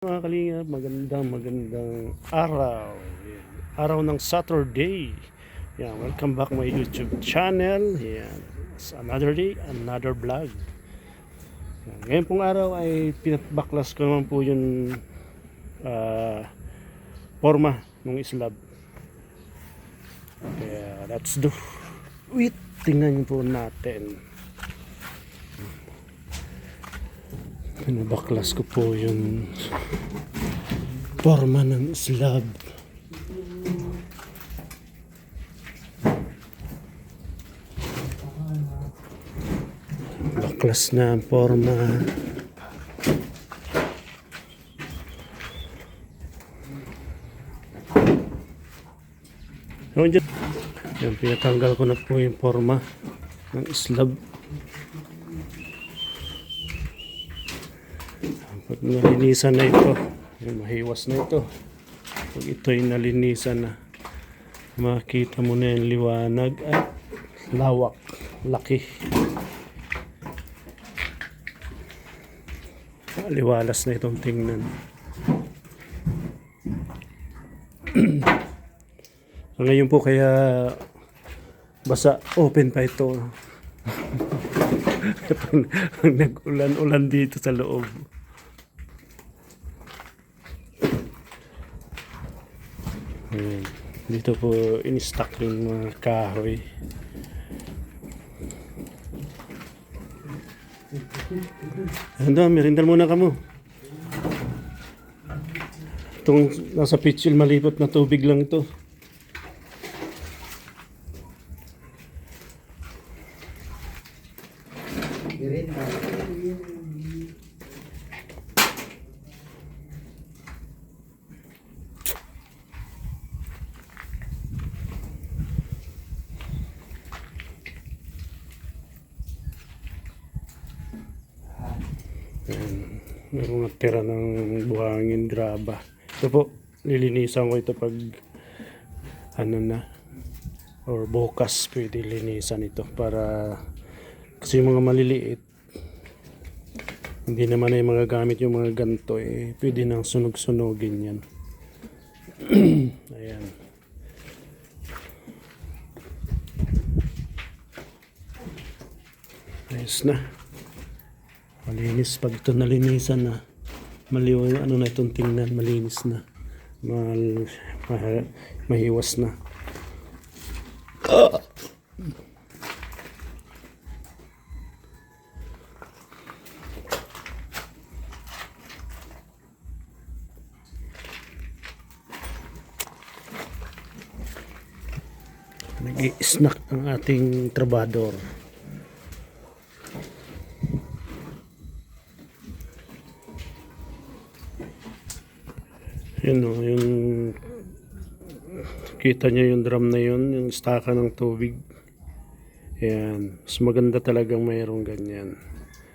Mga kalingap, magandang araw. Yan. Araw ng Saturday. Yan, welcome back my YouTube channel. Yan. It's another day, another vlog. Yan. Ngayon pong araw ay pinatbaklas ko naman po yung forma ng slab. Kaya let's do it. Tingnan po natin. Pinabaklas ko po yung forma ng slab. Baklas na ang forma. Yan, pinatanggal ko na po yung forma ng slab. Pag nalinisan na ito, mahiwas na ito. Pag ito'y nalinisan na, makita mo na yung liwanag at lawak, laki. Liwalas na itong tingnan. Ngayon po kaya basa, open pa ito. Nag-ulan-ulan dito sa loob. Ayan. Dito po in-stock yung mga kahoy. Ando, merindal muna ka mo. Itong nasa pitchil malipot na tubig lang ito. May mga tira ng buhangin, graba. Ito po, lilinisan ko ito pag ano na, or bukas pwede linisan ito para kasi yung mga maliliit hindi naman ay mga gamit yung mga ganito pwede nang sunog-sunogin yan. Ayan. Ayos na. Malinis pag ito nalinisan na. Maliwan ano na itong tingnan, malinis na. Mahiwas na. Nag-i-snack ang ating trabador. Yun o, yung kita nyo yung drum na yun, yung staka ng tubig. Yan, mas maganda talagang mayroong ganyan.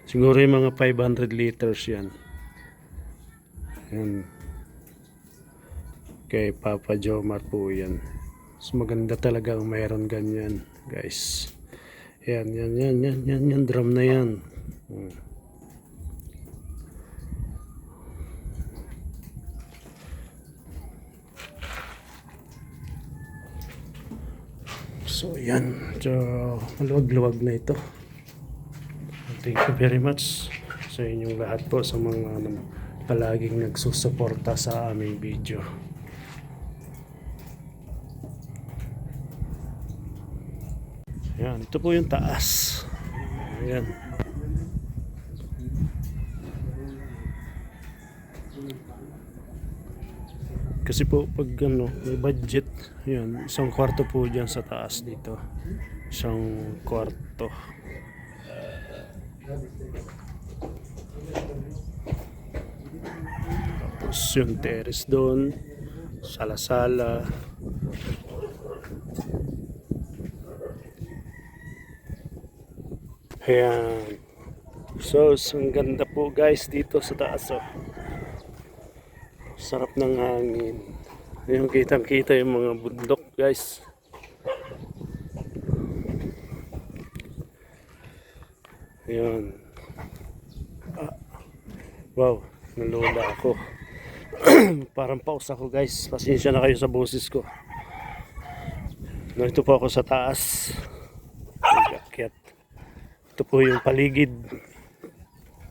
Siguro yung mga 500 liters yan. Yan. Kay Papa Jomar po yan. Mas maganda talagang mayroon ganyan, guys. Yan, yan drum na yan. So yan, so maluwag-luwag na ito. Thank you very much sa inyong lahat po, sa mga palaging nagsusuporta sa aming video. Yan, ito po yung taas. Ayan. Kasi po pag ano, may budget, yan, isang kwarto po dyan sa taas dito. Isang kwarto. Tapos yung terrace doon, sala-sala. Ayan. So, ang ganda po guys dito sa taas. Oh. Sarap ng hangin. Yung kitang-kita yung mga bundok guys. Ayan. Wow, nalula ako. Parang paus ako guys. Pasensya na kayo sa boses ko. Nandito po ako sa taas. Nag-akyat. Ito po yung paligid.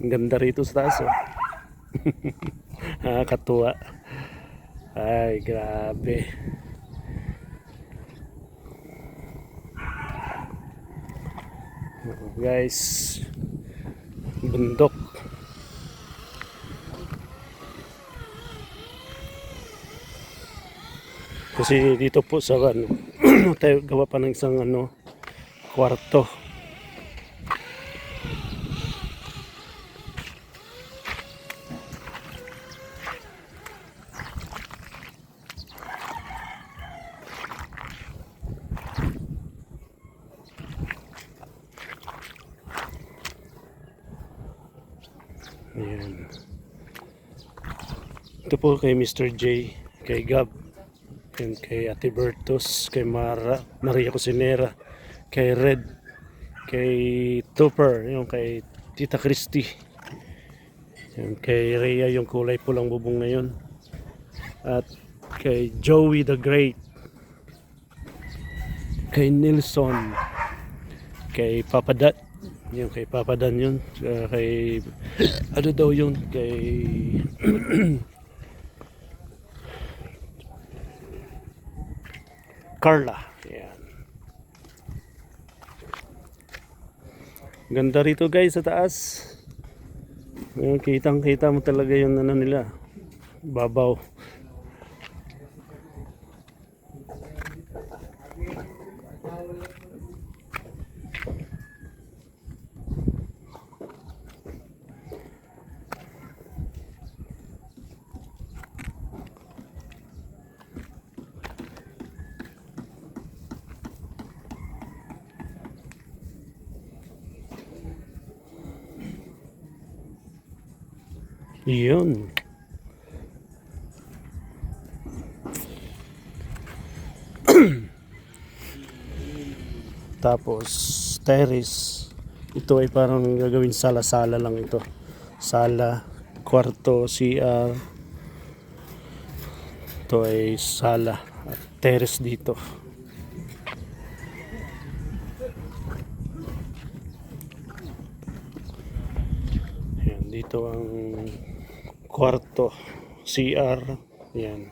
Ang ganda rito sa taas. Oh. Nakakatuwa. Ay, grabe. Guys, bundok. Kasi dito po sa ano, tayo gawa pa ng isang ano, kwarto. Ayan. Ito po kay Mr. J, kay Gab, and kay Ate Bertos, kay Maria Cusinera, kay Red, kay Tupper, yung kay Tita Christy, yung kay Rhea yung kulay pulang bubong ngayon, at kay Joey the Great, kay Nilson, kay Papadat, yung kay Papadan yun, kay ano daw yun, kay Carla. Yan. Ganda rito guys sa taas. Yung kitang kita mo talaga yung ano nila, babaw. Yun. Tapos terrace. Ito ay parang gagawin sala-sala lang ito. Sala, kwarto, CR. Ito ay sala at terrace dito. Ayan, dito ang kwarto, CR. Ayan.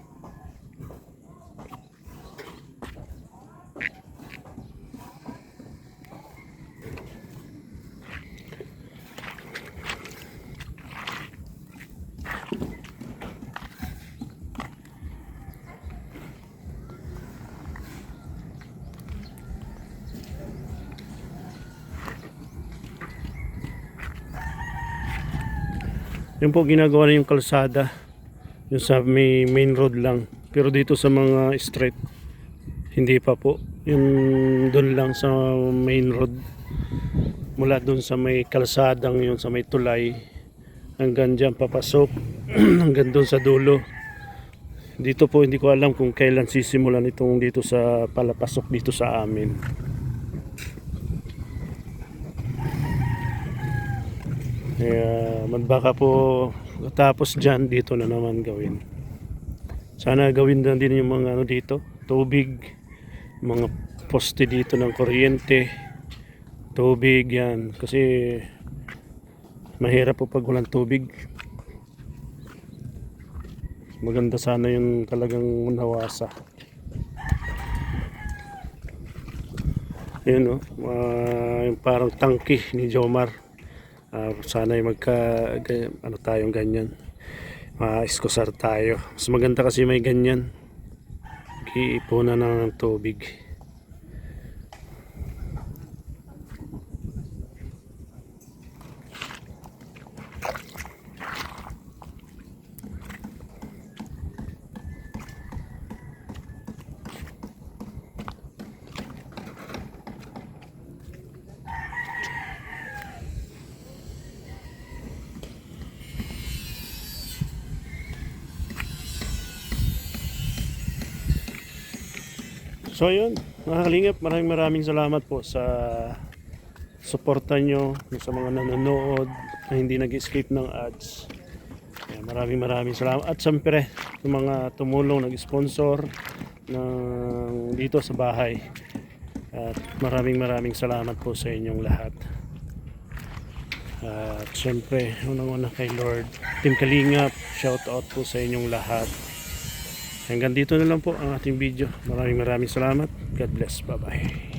Yun po ginagawa na yung kalsada. Yung sa may main road lang. Pero dito sa mga street, hindi pa po. Yung doon lang sa main road. Mula doon sa may kalsadang yun, sa may tulay. Hanggang dyan papasok. Hanggang doon sa dulo. Dito po hindi ko alam kung kailan sisimulan itong dito sa palapasok dito sa amin. Kaya baka po tapos dyan dito na naman gawin. Sana gawin na din yung mga ano dito, tubig, mga poste dito ng kuryente, tubig yan. Kasi mahirap po pag walang tubig. Maganda sana yung talagang nawasa. Yun yung parang tangki ni Jomar. Sana ay ano tayong ganyan, ma-iskusar tayo. Mas maganda kasi may ganyan, iipunan ng tubig. So yun, mga kalingap, maraming salamat po sa suporta nyo, sa mga nanonood na hindi nag-escape ng ads. Kaya Maraming salamat. At siyempre, yung mga tumulong, nag-sponsor ng dito sa bahay. At maraming salamat po sa inyong lahat. At siyempre, unang-una kay Lord, Team Kalingap, shout out po sa inyong lahat. Hanggang dito na lang po ang ating video. Maraming salamat. God bless. Bye-bye.